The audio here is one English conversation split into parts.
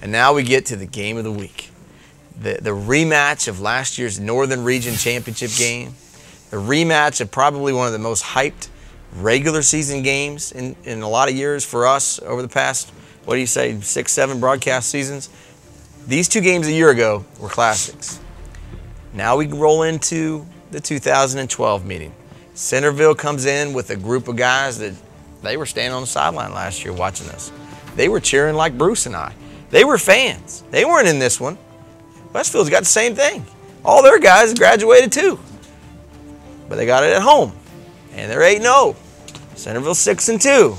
And now we get to the game of the week. The rematch of last year's Northern Region Championship game. The rematch of probably one of the most hyped regular season games in a lot of years for us over the past, what do you say, 6, 7 broadcast seasons. These 2 games a year ago were classics. Now we roll into the 2012 meeting. Centreville comes in with a group of guys that they were standing on the sideline last year watching us. They were cheering like Bruce and I. They were fans. They weren't in this one. Westfield's got the same thing. All their guys graduated too. But they got it at home. And they're 8-0. Centreville 6-2.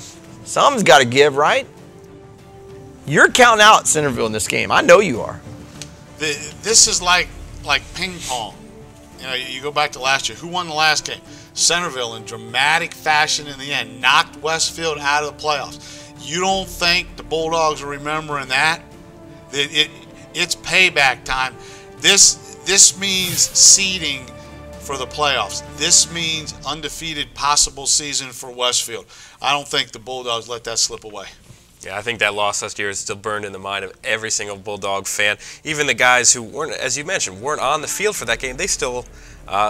Something's got to give, right? You're counting out Centreville in this game. I know you are. This is like ping pong. You know, you go back to last year. Who won the last game? Centreville, in dramatic fashion in the end, knocked Westfield out of the playoffs. You don't think the Bulldogs are remembering that? It's payback time. This means seeding for the playoffs. This means undefeated possible season for Westfield. I don't think the Bulldogs let that slip away. Yeah, I think that loss last year is still burned in the mind of every single Bulldog fan. Even the guys who weren't, as you mentioned, weren't on the field for that game, they still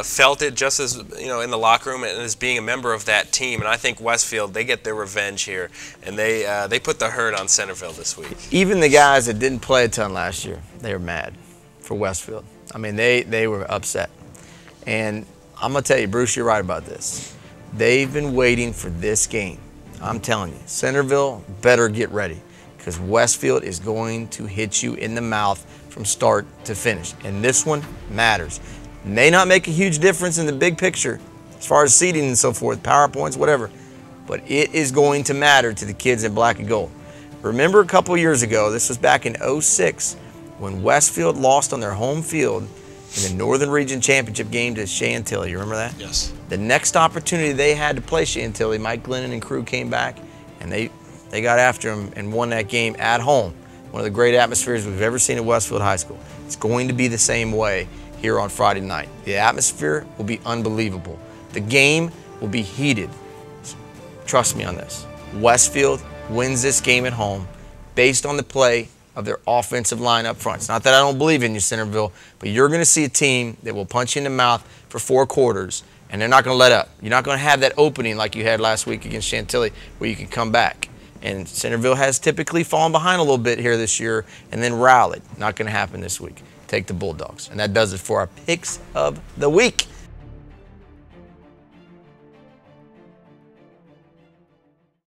felt it just as, you know, in the locker room and as being a member of that team. And I think Westfield, they get their revenge here, and they put the hurt on Centreville this week. Even the guys that didn't play a ton last year, they were mad for Westfield. I mean, they were upset. And I'm going to tell you, Bruce, you're right about this. They've been waiting for this game. I'm telling you, Centreville better get ready, because Westfield is going to hit you in the mouth from start to finish. And this one matters. May not make a huge difference in the big picture as far as seeding and so forth, PowerPoints, whatever, but it is going to matter to the kids in black and gold. Remember a couple years ago, this was back in '06, when Westfield lost on their home field in the Northern Region Championship game to Chantilly. You remember that? Yes. The next opportunity they had to play Chantilly, Mike Glennon and crew came back, and they got after him and won that game at home. One of the great atmospheres we've ever seen at Westfield High School. It's going to be the same way here on Friday night. The atmosphere will be unbelievable. The game will be heated. Trust me on this. Westfield wins this game at home based on the play of their offensive line up front. It's not that I don't believe in you, Centreville, but you're going to see a team that will punch you in the mouth for 4 quarters, and they're not going to let up. You're not going to have that opening like you had last week against Chantilly where you can come back. And Centreville has typically fallen behind a little bit here this year and then rallied. Not going to happen this week. Take the Bulldogs. And that does it for our picks of the week.